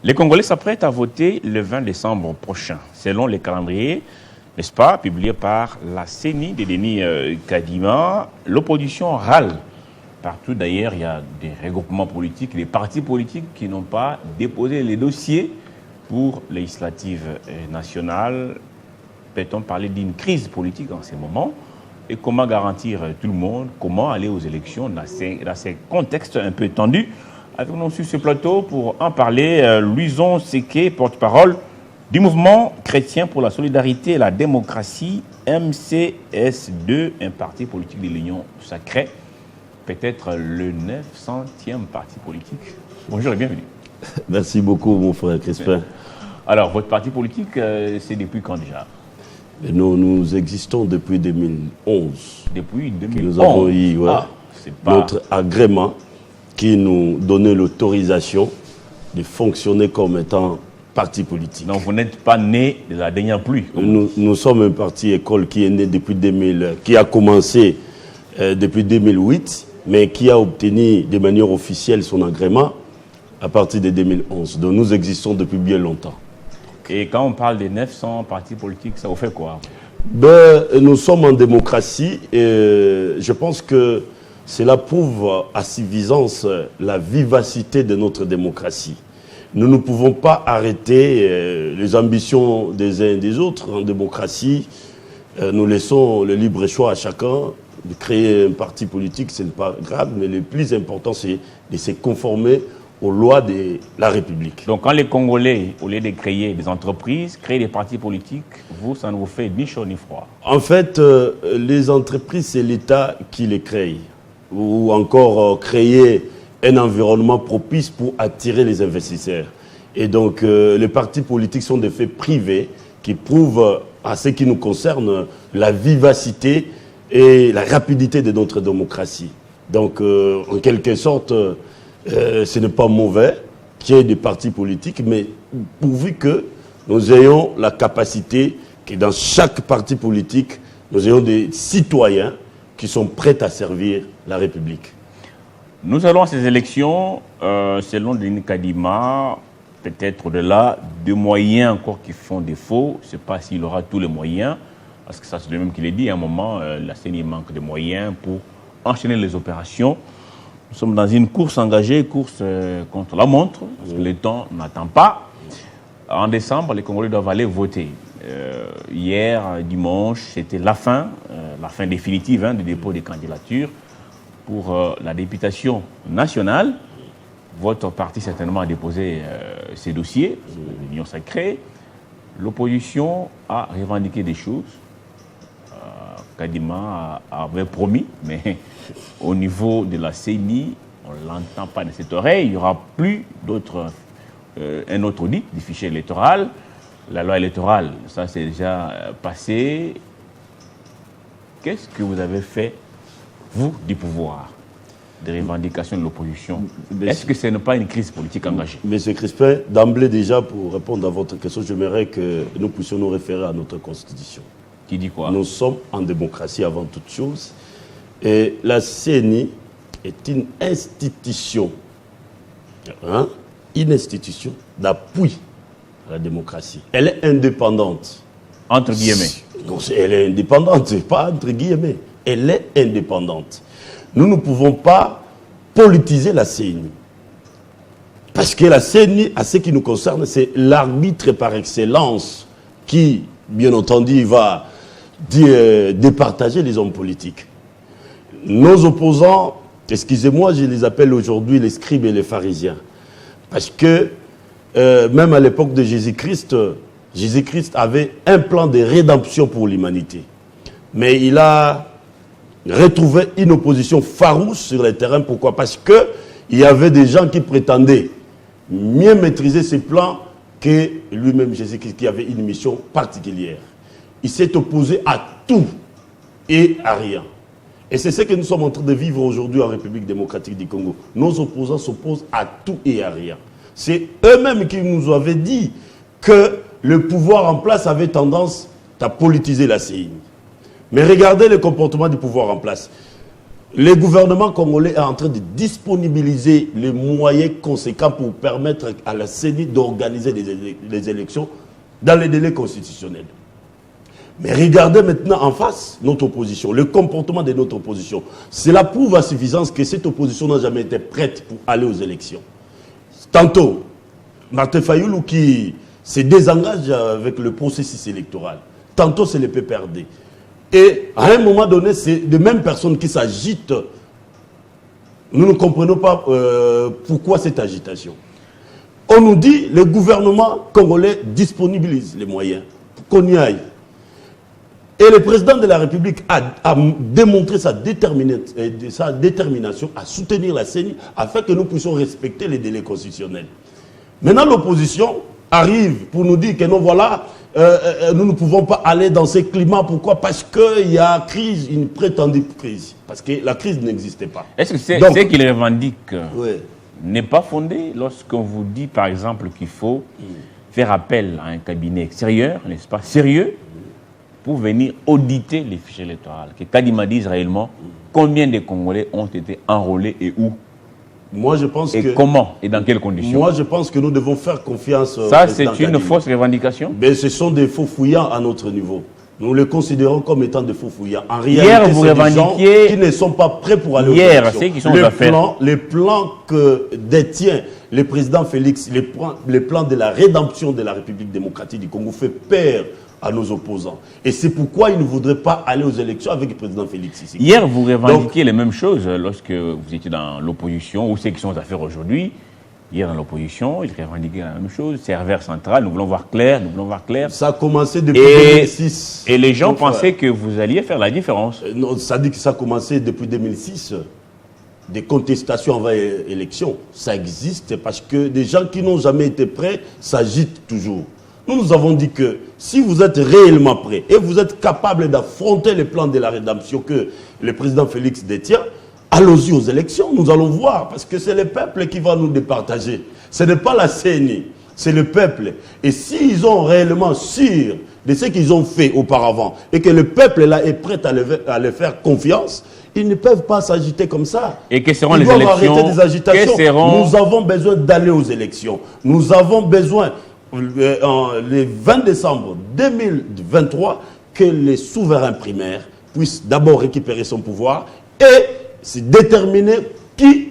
Les Congolais s'apprêtent à voter le 20 décembre prochain, selon les calendriers, n'est-ce pas, publiés par la CENI de Denis Kadima. L'opposition râle. Partout d'ailleurs, il y a des regroupements politiques, des partis politiques qui n'ont pas déposé les dossiers pour législatives nationales. Peut-on parler d'une crise politique en ce moment? Et comment garantir tout le monde? Comment aller aux élections dans ces contextes un peu tendus? Avec nous sur ce plateau pour en parler, Louison Seké, porte-parole du mouvement chrétien pour la solidarité et la démocratie, MCS2, un parti politique de l'Union sacrée, peut-être le 900e parti politique. Bonjour et bienvenue. Merci beaucoup, mon frère Crispin. Alors, votre parti politique, c'est depuis quand déjà? Nous existons depuis 2011. Depuis 2011. Nous avons eu notre agrément qui nous donnait l'autorisation de fonctionner comme étant parti politique. Donc vous n'êtes pas né de la dernière pluie. Nous sommes un parti école qui est né depuis 2000, qui a commencé depuis 2008, mais qui a obtenu de manière officielle son agrément à partir de 2011. Donc nous existons depuis bien longtemps. Et quand on parle des 900 partis politiques, ça vous fait quoi? Nous sommes en démocratie et je pense que cela prouve à suffisance la vivacité de notre démocratie. Nous ne pouvons pas arrêter les ambitions des uns et des autres en démocratie. Nous laissons le libre choix à chacun de créer un parti politique, ce n'est pas grave, mais le plus important, c'est de se conformer aux lois de la République. Donc quand les Congolais, au lieu de créer des entreprises, créent des partis politiques, vous, ça ne vous fait ni chaud ni froid? En fait, les entreprises, c'est l'État qui les crée. Ou encore créer un environnement propice pour attirer les investisseurs. Et donc, les partis politiques sont des faits privés qui prouvent, à ce qui nous concerne, la vivacité et la rapidité de notre démocratie. Donc, en quelque sorte, ce n'est pas mauvais qu'il y ait des partis politiques, mais pourvu que nous ayons la capacité que dans chaque parti politique, nous ayons des citoyens qui sont prêts à servir la République. Nous allons à ces élections, selon Denis Kadima, peut-être au-delà de moyens encore qui font défaut. Je ne sais pas s'il aura tous les moyens, parce que ça c'est le même qu'il l'a dit, à un moment, la CENI manque de moyens pour enchaîner les opérations. Nous sommes dans une course engagée, course contre la montre, parce que le temps n'attend pas. En décembre, les Congolais doivent aller voter. Hier, dimanche, c'était la fin définitive du dépôt des candidatures pour la députation nationale. Votre parti certainement a déposé ses dossiers, l'Union sacrée. L'opposition a revendiqué des choses. Kadima avait promis, mais au niveau de la CENI, on ne l'entend pas de cette oreille. Il n'y aura plus un autre audit du fichier électoral. La loi électorale, ça c'est déjà passé. Qu'est-ce que vous avez fait, vous, du pouvoir, des revendications de l'opposition? Est-ce que ce n'est pas une crise politique engagée? Monsieur Crispin, d'emblée déjà, pour répondre à votre question, j'aimerais que nous puissions nous référer à notre Constitution. Qui dit quoi? Nous sommes en démocratie avant toute chose. Et la CENI est une institution, une institution d'appui à la démocratie. Elle est indépendante. Entre guillemets. Non, elle est indépendante, c'est pas entre guillemets. Elle est indépendante. Nous ne pouvons pas politiser la CENI. Parce que la CENI, à ce qui nous concerne, c'est l'arbitre par excellence qui, bien entendu, va départager les hommes politiques. Nos opposants, excusez-moi, je les appelle aujourd'hui les scribes et les pharisiens. Parce que même à l'époque de Jésus-Christ, Jésus-Christ avait un plan de rédemption pour l'humanité. Mais il a retrouvé une opposition farouche sur le terrain. Pourquoi? Parce qu'il y avait des gens qui prétendaient mieux maîtriser ces plans que lui-même Jésus-Christ, qui avait une mission particulière. Il s'est opposé à tout et à rien. Et c'est ce que nous sommes en train de vivre aujourd'hui en République démocratique du Congo. Nos opposants s'opposent à tout et à rien. C'est eux-mêmes qui nous avaient dit que le pouvoir en place avait tendance à politiser la CENI. Mais regardez le comportement du pouvoir en place. le gouvernement congolais est en train de disponibiliser les moyens conséquents pour permettre à la CENI d'organiser les élections dans les délais constitutionnels. Mais regardez maintenant en face notre opposition, le comportement de notre opposition. Cela prouve à suffisance que cette opposition n'a jamais été prête pour aller aux élections. Tantôt, Martin Fayoulou qui se désengage avec le processus électoral. Tantôt, c'est le PPRD. Et à un moment donné, c'est les mêmes personnes qui s'agitent. Nous ne comprenons pas pourquoi cette agitation. On nous dit que le gouvernement congolais disponibilise les moyens pour qu'on y aille. Et le président de la République a démontré sa détermination à soutenir la CENI afin que nous puissions respecter les délais constitutionnels. Maintenant, l'opposition arrive pour nous dire que non, voilà, nous ne pouvons pas aller dans ces climats. Pourquoi? Parce qu'il y a crise, une prétendue crise. Parce que la crise n'existait pas. Est-ce que ce qu'il revendique n'est pas fondé lorsqu'on vous dit, par exemple, qu'il faut faire appel à un cabinet extérieur, n'est-ce pas, sérieux, pour venir auditer les fichiers électoraux? Que Kadima dise réellement combien de Congolais ont été enrôlés et où? Moi, je pense et comment et dans quelles conditions? Moi, je pense que nous devons faire confiance. Ça, c'est une fausse revendication? Mais ce sont des faux fouillants à notre niveau. Nous les considérons comme étant des faux fouillants. En réalité, hier, vous c'est des gens qui ne sont pas prêts pour aller aux élections. C'est qui sont aux affaires. Les plans que détient le président Félix, les plans de la rédemption de la République démocratique du Congo fait peur à nos opposants. Et c'est pourquoi ils ne voudraient pas aller aux élections avec le président Félix Tshisekedi. Hier, vous revendiquiez les mêmes choses lorsque vous étiez dans l'opposition, ou ceux qui sont aux affaires aujourd'hui. Hier, dans l'opposition, ils revendiquaient la même chose. C'est RVR central, nous voulons voir clair, nous voulons voir clair. Ça a commencé depuis 2006. Et les gens pensaient que vous alliez faire la différence. Non, ça dit que ça a commencé depuis 2006. Des contestations envers l'élection. Ça existe parce que des gens qui n'ont jamais été prêts s'agitent toujours. Nous avons dit que si vous êtes réellement prêts et vous êtes capable d'affronter les plans de la rédemption que le président Félix détient, allons-y aux élections, nous allons voir, parce que c'est le peuple qui va nous départager. Ce n'est pas la CENI, c'est le peuple. Et s'ils ont réellement sûr de ce qu'ils ont fait auparavant et que le peuple là est prêt à leur faire confiance, ils ne peuvent pas s'agiter comme ça. Et que seront ils les doivent élections? Arrêter des agitations. Nous avons besoin d'aller aux élections. Nous avons besoin, le 20 décembre 2023, que les souverains primaires puissent d'abord récupérer son pouvoir et c'est déterminer qui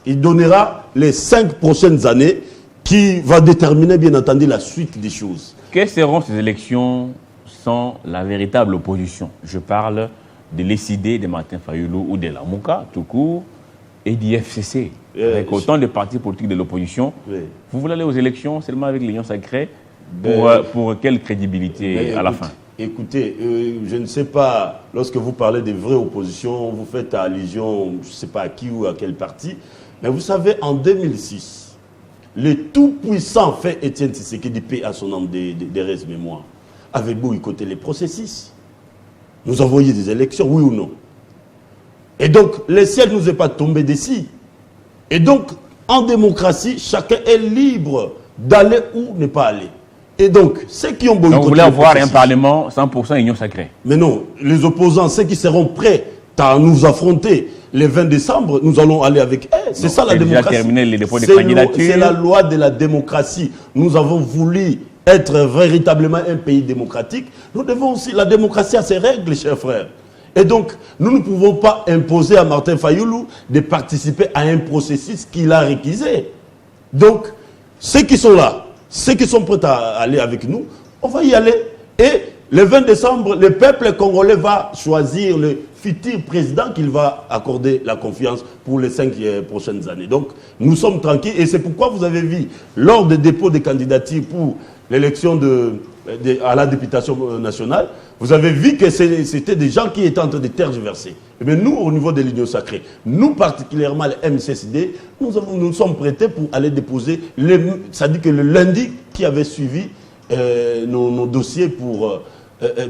il donnera les 5 prochaines années, qui va déterminer bien entendu la suite des choses. Quelles seront ces élections sans la véritable opposition? Je parle de l'ECD de Martin Fayoulou ou de la Mouka, tout court, et du FCC, avec autant de partis politiques de l'opposition. Vous voulez aller aux élections seulement avec l'Union sacrée? Pour quelle crédibilité à la fin? Écoutez, je ne sais pas, lorsque vous parlez de vraies oppositions, vous faites allusion, je ne sais pas à qui ou à quel parti, mais vous savez, en 2006, le tout-puissant fait Étienne Tshisekedi, paix à son âme des restes mémoire, avait boycotté les processus. Nous avons eu des élections, oui ou non? Et donc, le ciel ne nous est pas tombé d'ici. Et donc, en démocratie, chacun est libre d'aller ou ne pas aller. Et donc, ceux qui ont boycotté... Donc vous voulez avoir un parlement 100% union sacrée? Mais non, les opposants, ceux qui seront prêts à nous affronter le 20 décembre, nous allons aller avec eux. C'est ça la démocratie. Terminé les dépôts de candidature. C'est la loi de la démocratie. Nous avons voulu être véritablement un pays démocratique. Nous devons aussi... La démocratie a ses règles, chers frères. Et donc, nous ne pouvons pas imposer à Martin Fayoulou de participer à un processus qu'il a réquisé. Donc, ceux qui sont là, ceux qui sont prêts à aller avec nous, on va y aller. Et le 20 décembre, le peuple congolais va choisir le futur président qu'il va accorder la confiance pour les 5 prochaines années. Donc, nous sommes tranquilles. Et c'est pourquoi vous avez vu, lors des dépôts de candidatures pour l'élection à la députation nationale, vous avez vu que c'était des gens qui étaient en train de tergiverser. Et bien nous, au niveau de l'Union sacrée, nous particulièrement le MCSD, nous sommes prêtés pour aller déposer, ça dit que le lundi qui avait suivi nos dossiers pour,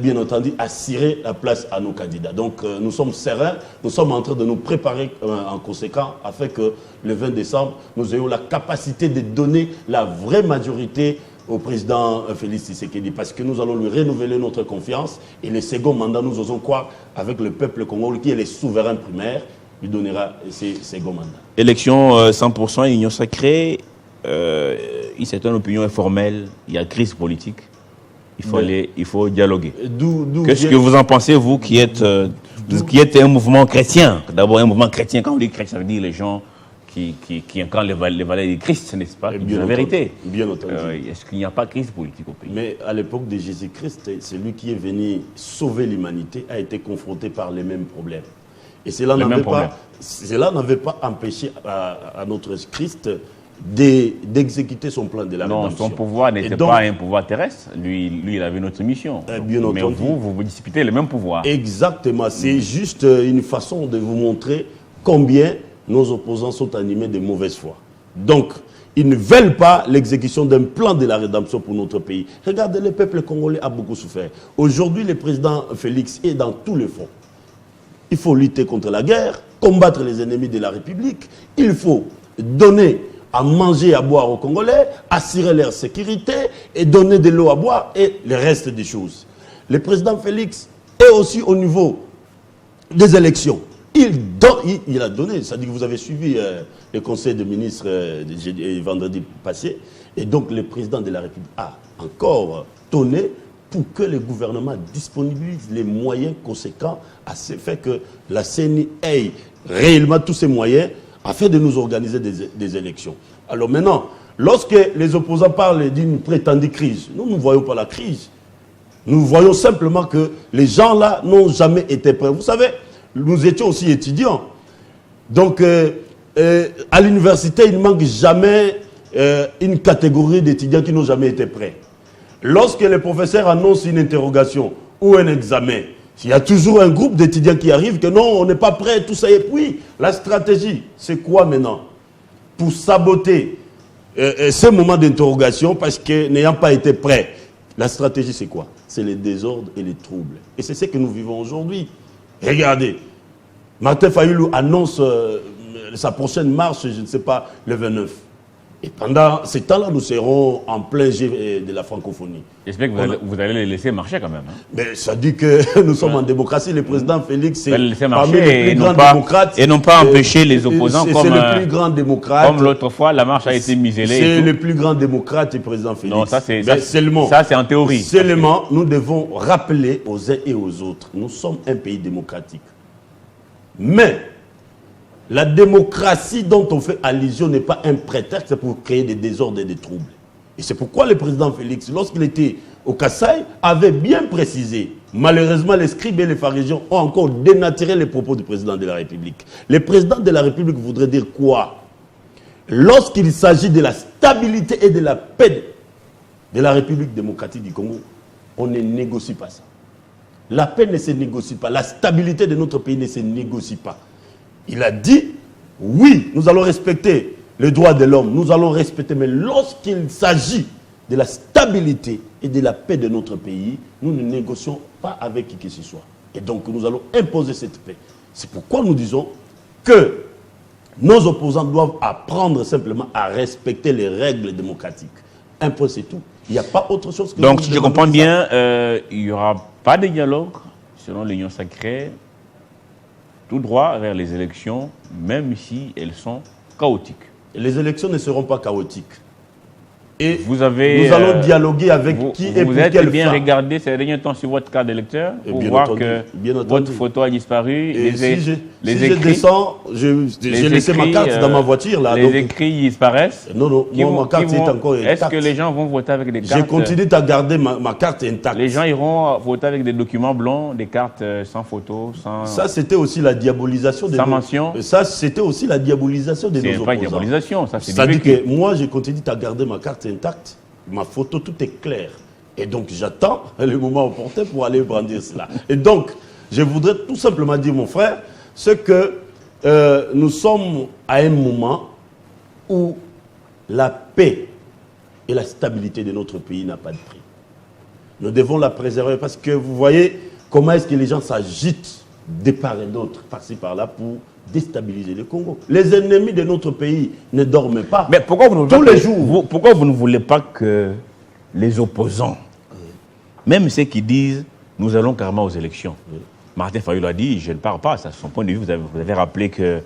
bien entendu, assurer la place à nos candidats. Donc nous sommes sereins, nous sommes en train de nous préparer en conséquent afin que le 20 décembre, nous ayons la capacité de donner la vraie majorité au président Félix Tshisekedi, parce que nous allons lui renouveler notre confiance et le second mandat, nous osons croire avec le peuple congolais qui est les souverains primaires, lui donnera ses seconds mandats. Élection 100% union sacrée, une certaine opinion est formelle, il y a crise politique, il faut dialoguer. Qu'est-ce que vous en pensez, vous qui êtes un mouvement chrétien? D'abord, un mouvement chrétien, quand on dit chrétien, ça veut dire les gens qui incarnent les valeurs du Christ, n'est-ce pas? C'est la vérité. Bien entendu. Est-ce qu'il n'y a pas de crise politique au pays? Mais à l'époque de Jésus-Christ, celui qui est venu sauver l'humanité a été confronté par les mêmes problèmes. Et cela n'avait pas empêché à notre Christ d'exécuter son plan de la rédemption. Non, son pouvoir n'était pas un pouvoir terrestre. Lui, il avait notre mission. Bien mais entendu. vous disputez le même pouvoir. Exactement. C'est juste une façon de vous montrer combien nos opposants sont animés de mauvaise foi. Donc, ils ne veulent pas l'exécution d'un plan de la rédemption pour notre pays. Regardez, le peuple congolais a beaucoup souffert. Aujourd'hui, le président Félix est dans tous les fronts. Il faut lutter contre la guerre, combattre les ennemis de la République. Il faut donner à manger et à boire aux Congolais, assurer leur sécurité et donner de l'eau à boire et le reste des choses. Le président Félix est aussi au niveau des élections. Il a donné, c'est-à-dire que vous avez suivi le conseil des ministres vendredi passé, et donc le président de la République a encore donné pour que le gouvernement disponibilise les moyens conséquents à ce fait que la CENI ait réellement tous ces moyens afin de nous organiser des élections. Alors maintenant, lorsque les opposants parlent d'une prétendue crise, nous ne voyons pas la crise. Nous voyons simplement que les gens là n'ont jamais été prêts. Vous savez, nous étions aussi étudiants. Donc, à l'université, il ne manque jamais une catégorie d'étudiants qui n'ont jamais été prêts. Lorsque le professeur annonce une interrogation ou un examen, il y a toujours un groupe d'étudiants qui arrivent que non, on n'est pas prêt, tout ça. Et puis, la stratégie, c'est quoi maintenant? Pour saboter ce moment d'interrogation, parce que n'ayant pas été prêt, la stratégie, c'est quoi? C'est les désordres et les troubles. Et c'est ce que nous vivons aujourd'hui. Regardez, Martin Fayulu annonce sa prochaine marche, je ne sais pas, le 29. Et pendant ce temps-là, nous serons en plein jet de la francophonie. J'espère que vous allez les laisser marcher quand même. Hein. Mais ça dit que nous sommes en démocratie. Le président Félix, c'est parmi les plus grands démocrates. Et non pas empêcher les opposants comme... C'est le plus grand démocrate. Comme l'autre fois, la marche a été muselée. C'est le plus grand démocrate, le président Félix. Non, ça c'est en théorie. Seulement, nous devons rappeler aux uns et aux autres, nous sommes un pays démocratique. Mais... la démocratie dont on fait allusion n'est pas un prétexte pour créer des désordres et des troubles. Et c'est pourquoi le président Félix, lorsqu'il était au Kasaï, avait bien précisé. Malheureusement, les scribes et les pharisiens ont encore dénaturé les propos du président de la République. Le président de la République voudrait dire quoi? Lorsqu'il s'agit de la stabilité et de la paix de la République démocratique du Congo, on ne négocie pas ça. La paix ne se négocie pas. La stabilité de notre pays ne se négocie pas. Il a dit, oui, nous allons respecter les droits de l'homme, nous allons respecter, mais lorsqu'il s'agit de la stabilité et de la paix de notre pays, nous ne négocions pas avec qui que ce soit. Et donc, nous allons imposer cette paix. C'est pourquoi nous disons que nos opposants doivent apprendre simplement à respecter les règles démocratiques. Un point, c'est tout. Il n'y a pas autre chose que... Donc, si je comprends bien, il n'y aura pas de dialogue selon l'Union sacrée, tout droit vers les élections, même si elles sont chaotiques. Les élections ne seront pas chaotiques. Et nous allons dialoguer avec qui et pour quelle fin. Vous êtes bien regardé ces derniers temps sur votre carte d'électeur pour voir que votre photo a disparu. Et si je descends, j'ai laissé ma carte dans ma voiture. Là, les écrits disparaissent. Non, ma carte est encore intacte. Est-ce que les gens vont voter avec des cartes? J'ai continué à garder ma carte intacte. Les gens iront voter avec des documents blancs, des cartes sans photo, sans... Ça, c'était aussi la diabolisation de sans mention. Ça, c'était aussi la diabolisation de nos opposants. C'est pas une diabolisation, ça c'est du vécu. Ça dit que moi, j'ai continué à garder ma carte intacte, ma photo, tout est clair. Et donc, j'attends le moment opportun pour aller brandir cela. Et donc, je voudrais tout simplement dire, mon frère, c'est que nous sommes à un moment où la paix et la stabilité de notre pays n'a pas de prix. Nous devons la préserver parce que vous voyez comment est-ce que les gens s'agitent de part et d'autre, par-ci par-là, pour déstabiliser le Congo. Les ennemis de notre pays ne dorment pas. Mais pourquoi pourquoi vous ne voulez pas que les opposants, même ceux qui disent nous allons carrément aux élections, Martin Fayulu l'a dit, je ne parle pas, c'est son point de vue. Vous avez rappelé que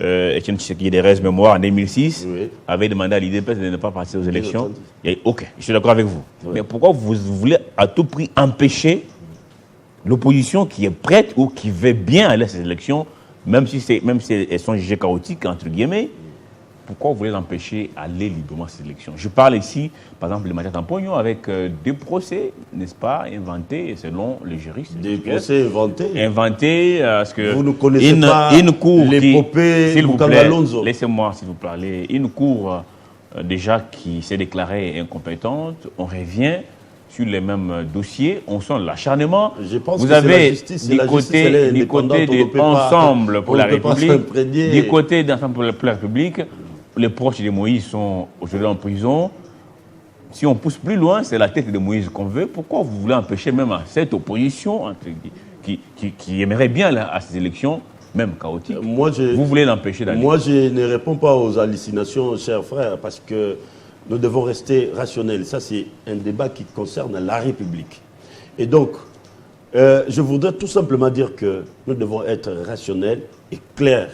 Etienne Tshisekedi Mémoire en 2006 avait demandé à l'IDPS de ne pas passer aux élections. Ok, je suis d'accord avec vous. Mais pourquoi vous voulez à tout prix empêcher l'opposition qui est prête ou qui veut bien aller à ces élections, même si elles sont jugées chaotiques, entre guillemets, pourquoi vous voulez l'empêcher d'aller librement à ces élections? Je parle ici, par exemple, de Mathias Tampogno, avec des procès, n'est-ce pas, inventés selon les juristes. Des procès inventés? Inventés, parce que... Vous ne connaissez pas l'épopée Mukangalonzo? Laissez-moi, s'il vous plaît. Une cour, déjà, qui s'est déclarée incompétente, on revient sur les mêmes dossiers, on sent l'acharnement. Vous avez du côté de Ensemble pour la République, du côté d'Ensemble pour la République, les proches de Moïse sont aujourd'hui en prison. Si on pousse plus loin, c'est la tête de Moïse qu'on veut. Pourquoi vous voulez empêcher même cette opposition qui aimerait bien à ces élections, même chaotiques, vous voulez l'empêcher d'aller? Moi, je ne réponds pas aux hallucinations, chers frères, parce que nous devons rester rationnels. Ça, c'est un débat qui concerne la République. Et donc, je voudrais tout simplement dire que nous devons être rationnels et clairs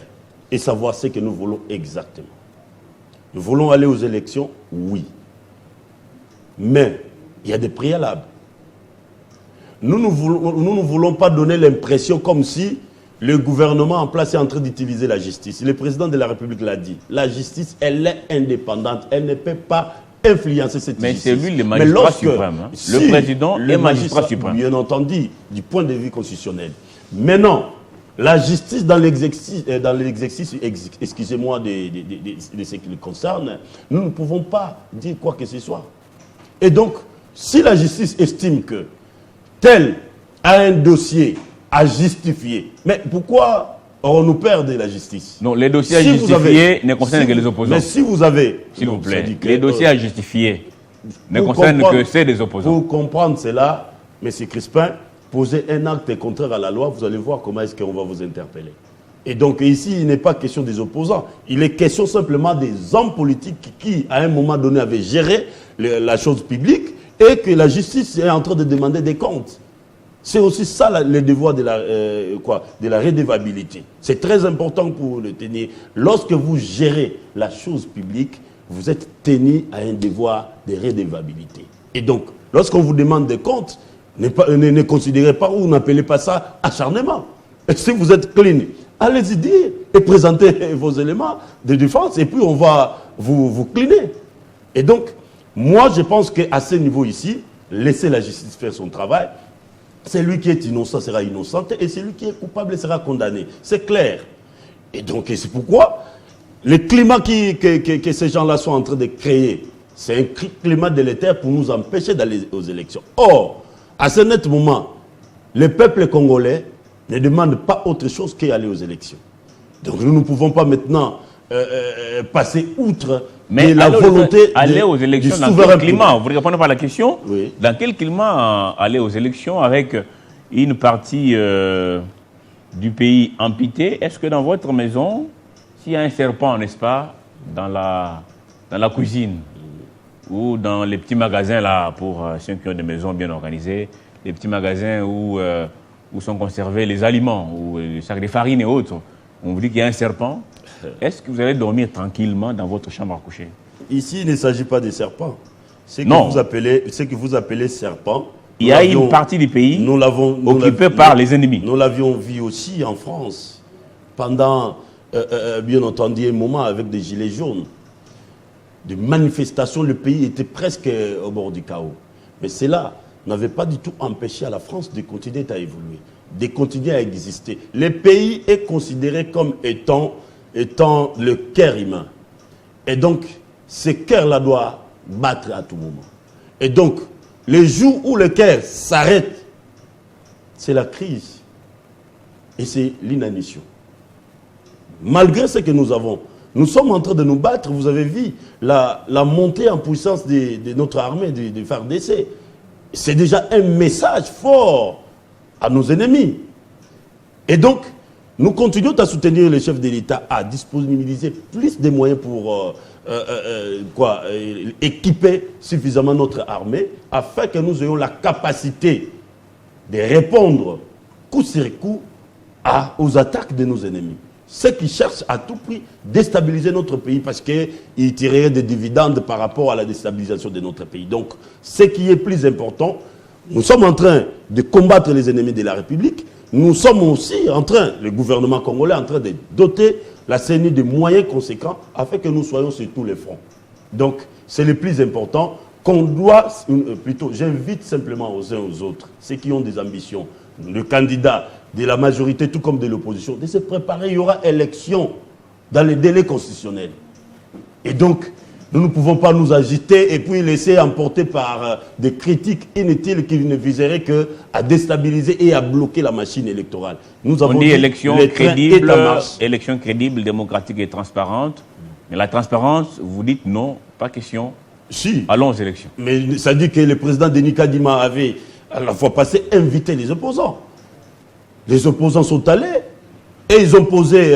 et savoir ce que nous voulons exactement. Nous voulons aller aux élections, oui. Mais il y a des préalables. Nous ne voulons pas donner l'impression comme si le gouvernement en place est en train d'utiliser la justice. Le président de la République l'a dit. La justice, elle est indépendante. Elle ne peut pas influencer cette justice. Mais c'est lui le magistrat suprême. Hein. Si le président est magistrat suprême. Bien entendu, du point de vue constitutionnel. Maintenant, la justice dans l'exercice, excusez-moi, de ce qui le concerne, nous ne pouvons pas dire quoi que ce soit. Et donc, si la justice estime que tel a un dossier à justifier, mais pourquoi aurons-nous peur de la justice? Non, les dossiers à justifier ne concernent que les opposants. Mais si vous avez... S'il vous plaît, les dossiers à justifier ne concernent que ceux des opposants. Pour comprendre cela, M. Crispin, posez un acte contraire à la loi, vous allez voir comment est-ce qu'on va vous interpeller. Et donc ici, il n'est pas question des opposants. Il est question simplement des hommes politiques qui à un moment donné, avaient géré la chose publique et que la justice est en train de demander des comptes. C'est aussi ça le devoir de la redevabilité. C'est très important pour le tenir. Lorsque vous gérez la chose publique, vous êtes tenu à un devoir de redevabilité. Et donc, lorsqu'on vous demande des comptes, ne considérez pas ou n'appelez pas ça acharnement. Et si vous êtes clean, allez-y dire et présentez vos éléments de défense et puis on va vous cleaner. Et donc, moi je pense qu'à ce niveau ici, laissez la justice faire son travail. Celui qui est innocent sera innocent et celui qui est coupable sera condamné. C'est clair. Et donc, c'est pourquoi le climat que ces gens-là sont en train de créer, c'est un climat délétère pour nous empêcher d'aller aux élections. Or, à ce net moment, le peuple congolais ne demande pas autre chose qu'aller aux élections. Donc nous ne pouvons pas maintenant passer outre la volonté aller aux élections dans quel climat? Vous ne répondez pas à la question. Oui. Dans quel climat aller aux élections avec une partie du pays amputée? Est-ce que dans votre maison, s'il y a un serpent, n'est-ce pas, dans la cuisine ou dans les petits magasins là pour ceux qui ont des maisons bien organisées, les petits magasins où sont conservés les aliments ou les sacs de farine et autres, on vous dit qu'il y a un serpent, est-ce que vous allez dormir tranquillement dans votre chambre à coucher? Ici, il ne s'agit pas de serpents. Ce que vous appelez serpent, il y a une partie du pays occupée par les ennemis. Nous l'avions vu aussi en France, pendant, bien entendu, un moment avec des gilets jaunes. Des manifestations, le pays était presque au bord du chaos. Mais cela n'avait pas du tout empêché à la France de continuer à évoluer, de continuer à exister. Le pays est considéré comme étant le cœur humain. Et donc, ce cœur-là doit battre à tout moment. Et donc, le jour où le cœur s'arrête, c'est la crise. Et c'est l'inanition. Malgré ce que nous avons, nous sommes en train de nous battre. Vous avez vu la montée en puissance de notre armée, de FARDC. C'est déjà un message fort à nos ennemis. Et donc, nous continuons à soutenir les chefs de l'État à disponibiliser plus de moyens pour équiper suffisamment notre armée afin que nous ayons la capacité de répondre coup sur coup aux attaques de nos ennemis. Ceux qui cherchent à tout prix déstabiliser notre pays parce qu'ils tireraient des dividendes par rapport à la déstabilisation de notre pays. Donc, ce qui est plus important, nous sommes en train de combattre les ennemis de la République. Nous sommes aussi en train, le gouvernement congolais est en train de doter la CENI de moyens conséquents afin que nous soyons sur tous les fronts. Donc, c'est le plus important qu'on doit, plutôt, j'invite simplement aux uns aux autres, ceux qui ont des ambitions, le candidat de la majorité, tout comme de l'opposition, de se préparer. Il y aura élection dans les délais constitutionnels. Et donc, nous ne pouvons pas nous agiter et puis laisser emporter par des critiques inutiles qui ne viseraient qu'à déstabiliser et à bloquer la machine électorale. Nous avons dit élection crédible, démocratique et transparente. Mais la transparence, vous dites non, pas question. Si. Allons aux élections. Mais ça dit que le président Denis Kadima avait, à la fois passée, invité les opposants. Les opposants sont allés et ils ont posé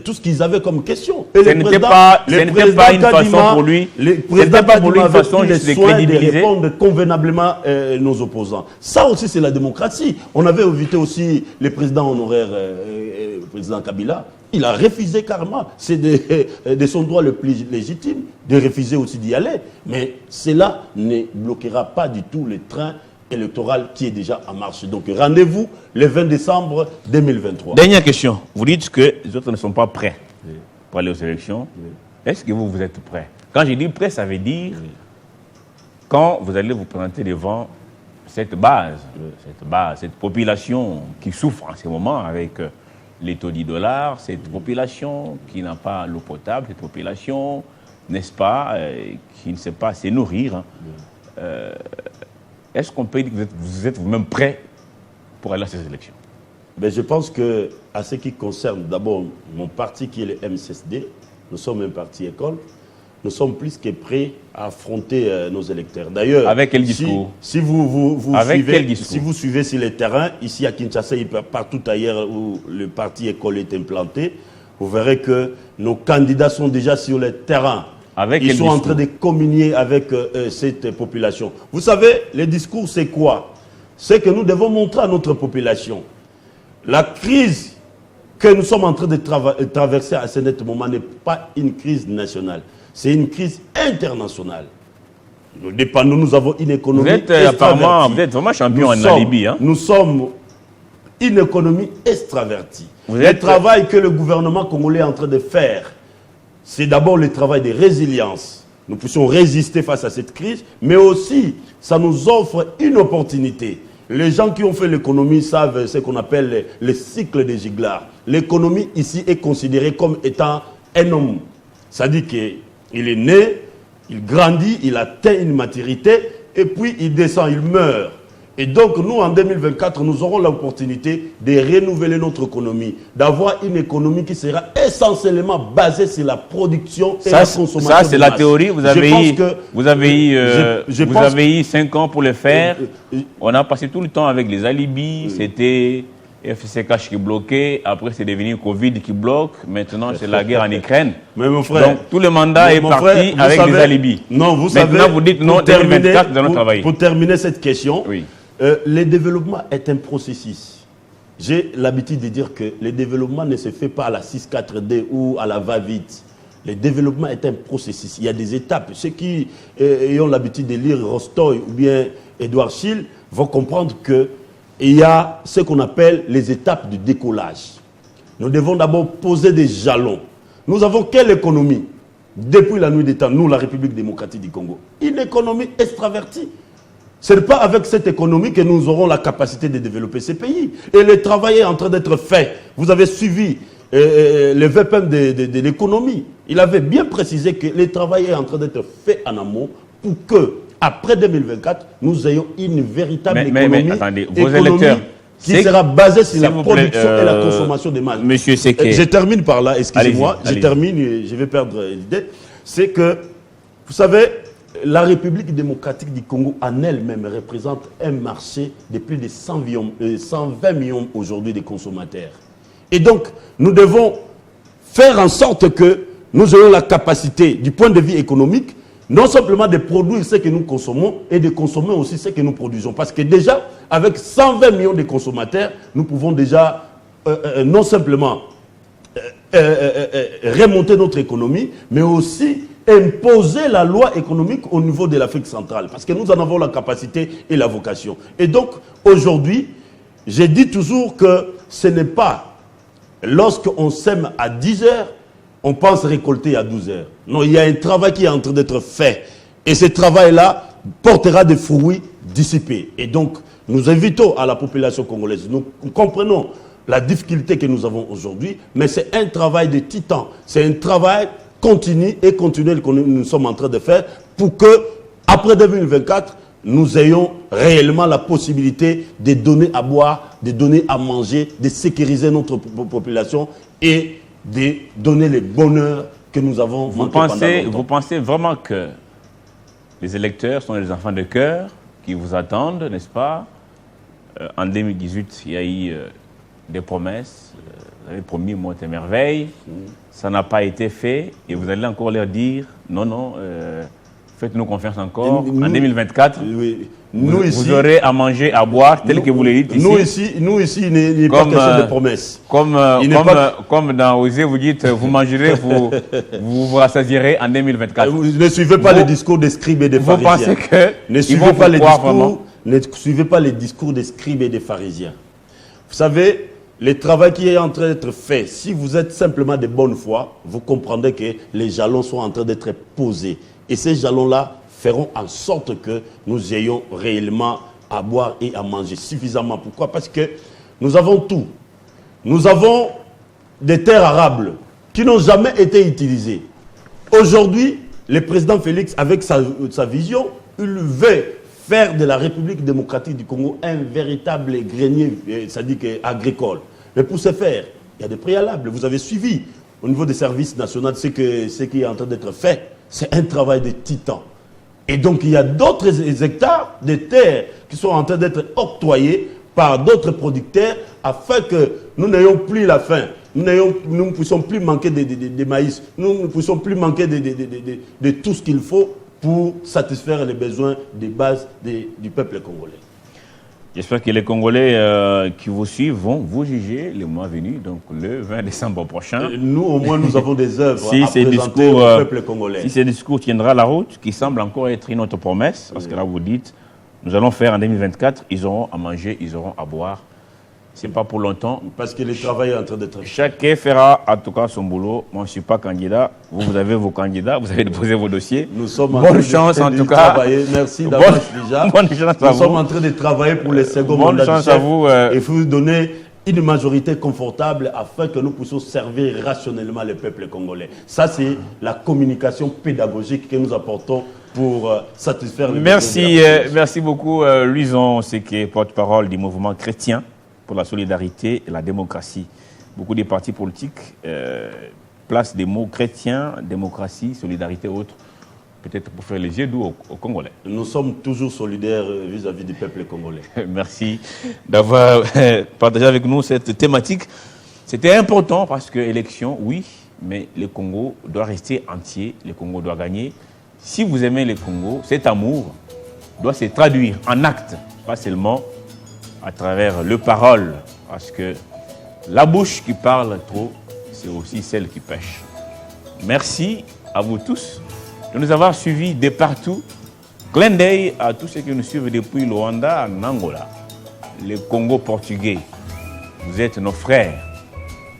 tout ce qu'ils avaient comme question. Et ce n'était pas une façon pour lui. Le président Kadima avait pris les soins de répondre convenablement nos opposants. Ça aussi, c'est la démocratie. On avait invité aussi le président honoraire, le président Kabila. Il a refusé carrément. C'est de son droit le plus légitime de refuser aussi d'y aller. Mais cela ne bloquera pas du tout le train électoral qui est déjà en marche. Donc rendez-vous le 20 décembre 2023. Dernière question. Vous dites que les autres ne sont pas prêts pour aller aux élections. Est-ce que vous êtes prêts? Quand je dis prêt, ça veut dire quand vous allez vous présenter devant cette base, cette population qui souffre en ce moment avec les taux $, cette population qui n'a pas l'eau potable, cette population, n'est-ce pas, qui ne sait pas se nourrir. Est-ce qu'on peut dire que vous êtes vous-même prêt pour aller à ces élections? Mais je pense que, à ce qui concerne d'abord mon parti qui est le MCSD, nous sommes un parti école, nous sommes plus que prêts à affronter nos électeurs. D'ailleurs, avec quel discours? Si vous suivez sur le terrain, ici à Kinshasa et partout ailleurs où le parti école est implanté, vous verrez que nos candidats sont déjà sur le terrain. Ils sont en train de communier avec cette population. Vous savez, le discours, c'est quoi? C'est que nous devons montrer à notre population. La crise que nous sommes en train de traverser à ce net moment n'est pas une crise nationale. C'est une crise internationale. Nous dépendons, nous avons une économie extravertie. Vous êtes vraiment champion en alibi. Hein? Nous sommes une économie extravertie. Le travail que le gouvernement congolais est en train de faire, c'est d'abord le travail de résilience. Nous puissions résister face à cette crise, mais aussi, ça nous offre une opportunité. Les gens qui ont fait l'économie savent ce qu'on appelle le cycle de Jiglar. L'économie ici est considérée comme étant un homme. Ça dit qu'il est né, il grandit, il atteint une maturité, et puis il descend, il meurt. Et donc, nous, en 2024, nous aurons l'opportunité de renouveler notre économie, d'avoir une économie qui sera essentiellement basée sur la production et la consommation. Ça, c'est la théorie. Vous avez eu 5 ans pour le faire. On a passé tout le temps avec les alibis. C'était FCK qui bloquait. Après, c'est devenu Covid qui bloque. Maintenant, c'est la guerre en Ukraine. Mais mon frère, donc, tout le mandat est parti avec les alibis. Non, vous savez. Maintenant, vous dites non, 2024, nous allons travailler. Pour terminer cette question, oui. Le développement est un processus. J'ai l'habitude de dire que le développement ne se fait pas à la 6-4D ou à la va-vite. Le développement est un processus. Il y a des étapes. Ceux qui ont l'habitude de lire Rostoy ou bien Édouard Schill vont comprendre qu'il y a ce qu'on appelle les étapes du décollage. Nous devons d'abord poser des jalons. Nous avons quelle économie? Depuis la nuit des temps, nous, la République démocratique du Congo, une économie extravertie. Ce n'est pas avec cette économie que nous aurons la capacité de développer ces pays. Et le travail est en train d'être fait. Vous avez suivi le VPM de l'économie. Il avait bien précisé que le travail est en train d'être fait en amont pour que, après 2024, nous ayons une véritable économie, attendez, vos électeurs, qui sera basée sur la production et la consommation des masses. Monsieur Seké. Je termine par là, excusez-moi. Je termine, je vais perdre l'idée. C'est que, vous savez, la République démocratique du Congo en elle-même représente un marché de plus de 120 millions aujourd'hui de consommateurs. Et donc, nous devons faire en sorte que nous ayons la capacité, du point de vue économique, non simplement de produire ce que nous consommons et de consommer aussi ce que nous produisons. Parce que déjà, avec 120 millions de consommateurs, nous pouvons déjà non simplement remonter notre économie, mais aussi imposer la loi économique au niveau de l'Afrique centrale. Parce que nous en avons la capacité et la vocation. Et donc, aujourd'hui, j'ai dit toujours que ce n'est pas lorsqu'on sème à 10 heures, on pense récolter à 12 heures. Non, il y a un travail qui est en train d'être fait. Et ce travail-là portera des fruits dissipés. Et donc, nous invitons à la population congolaise. Nous comprenons la difficulté que nous avons aujourd'hui, mais c'est un travail de titan. C'est un travail continu et continuel que nous sommes en train de faire pour que, après 2024, nous ayons réellement la possibilité de donner à boire, de donner à manger, de sécuriser notre population et de donner le bonheur que nous avons manqué pendant longtemps. Vous pensez vraiment que les électeurs sont les enfants de cœur qui vous attendent, n'est-ce pas? En 2018, il y a eu des promesses. Vous avez promis monts et merveilles. Ça n'a pas été fait. Et vous allez encore leur dire, non, faites-nous confiance encore. En 2024, vous aurez à manger, à boire, tel que vous le dites ici. Nous ici, il n'est pas question de promesses. Comme dans Osée, vous dites, vous mangerez, vous rassasierez en 2024. Ne suivez pas les discours des scribes et des pharisiens. Vous pensez que ne suivez pas les discours des scribes et des pharisiens. Vous savez, le travail qui est en train d'être fait, si vous êtes simplement de bonne foi, vous comprendrez que les jalons sont en train d'être posés. Et ces jalons-là feront en sorte que nous ayons réellement à boire et à manger suffisamment. Pourquoi? Parce que nous avons tout. Nous avons des terres arables qui n'ont jamais été utilisées. Aujourd'hui, le président Félix, avec sa vision, il veut faire de la République démocratique du Congo un véritable grenier, c'est-à-dire agricole. Mais pour ce faire, il y a des préalables. Vous avez suivi au niveau des services nationaux ce qui est en train d'être fait. C'est un travail de titan. Et donc, il y a d'autres hectares de terres qui sont en train d'être octroyés par d'autres producteurs afin que nous n'ayons plus la faim. Nous ne puissions plus manquer de maïs. Nous ne puissions plus manquer de tout ce qu'il faut pour satisfaire les besoins de base du peuple congolais. J'espère que les Congolais qui vous suivent vont vous juger le mois venu, donc le 20 décembre prochain. Nous, au moins, nous avons des œuvres à présenter au peuple congolais. Si ce discours tiendra la route, qui semble encore être une autre promesse, parce que là, vous dites, nous allons faire en 2024, ils auront à manger, ils auront à boire. Ce n'est pas pour longtemps. Parce que le travail est en train d'être fait. Chacun fera en tout cas son boulot. Moi, je ne suis pas candidat. Vous avez vos candidats. Vous avez déposé vos dossiers. Nous sommes bonne chance en tout cas. Merci d'avance déjà. Bonne chance à vous. Nous sommes en train de travailler pour le second mandat du chef. À vous. Il faut vous donner une majorité confortable afin que nous puissions servir rationnellement le peuple congolais. Ça, c'est la communication pédagogique que nous apportons pour satisfaire les besoins. Merci beaucoup, Luison, qui est porte-parole du mouvement chrétien pour la solidarité et la démocratie. Beaucoup de partis politiques placent des mots chrétiens, démocratie, solidarité et autres, peut-être pour faire les yeux doux aux Congolais. Nous sommes toujours solidaires vis-à-vis du peuple congolais. Merci d'avoir partagé avec nous cette thématique. C'était important parce que élection, oui, mais le Congo doit rester entier, le Congo doit gagner. Si vous aimez le Congo, cet amour doit se traduire en actes, pas seulement à travers le parole, parce que la bouche qui parle trop, c'est aussi celle qui pêche. Merci à vous tous de nous avoir suivis de partout. Clin d'œil à tous ceux qui nous suivent depuis le Rwanda en Angola, le Congo portugais. Vous êtes nos frères,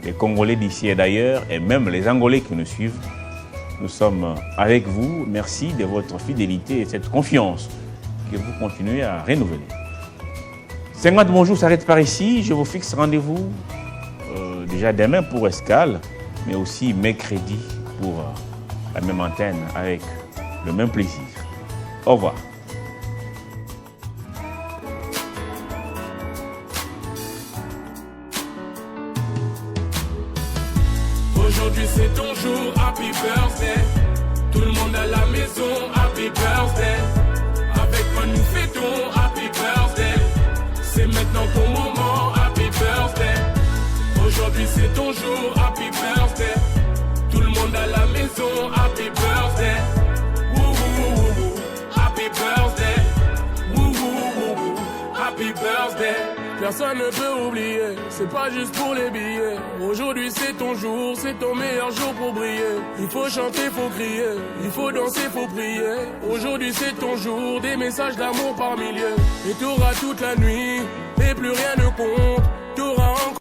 les Congolais d'ici et d'ailleurs, et même les Angolais qui nous suivent. Nous sommes avec vous. Merci de votre fidélité et cette confiance que vous continuez à renouveler. 50 bonjour s'arrête par ici. Je vous fixe rendez-vous déjà demain pour Escale, mais aussi mercredi pour la même antenne avec le même plaisir. Au revoir. Aujourd'hui c'est ton jour, happy birthday. Tout le monde à la maison, happy birthday. Avec moi nous fêtons, happy birthday. C'est maintenant ton moment, happy birthday. Aujourd'hui c'est ton jour, happy birthday. Tout le monde à la maison, happy birthday. Wouhou. personne ne peut oublier. C'est pas juste pour les billets. Aujourd'hui c'est ton jour, c'est ton meilleur jour pour briller. Il faut chanter, faut crier, il faut danser, faut prier. Aujourd'hui c'est ton jour, des messages d'amour par milliers. Et t'auras toute la nuit, et plus rien ne compte. T'auras encore.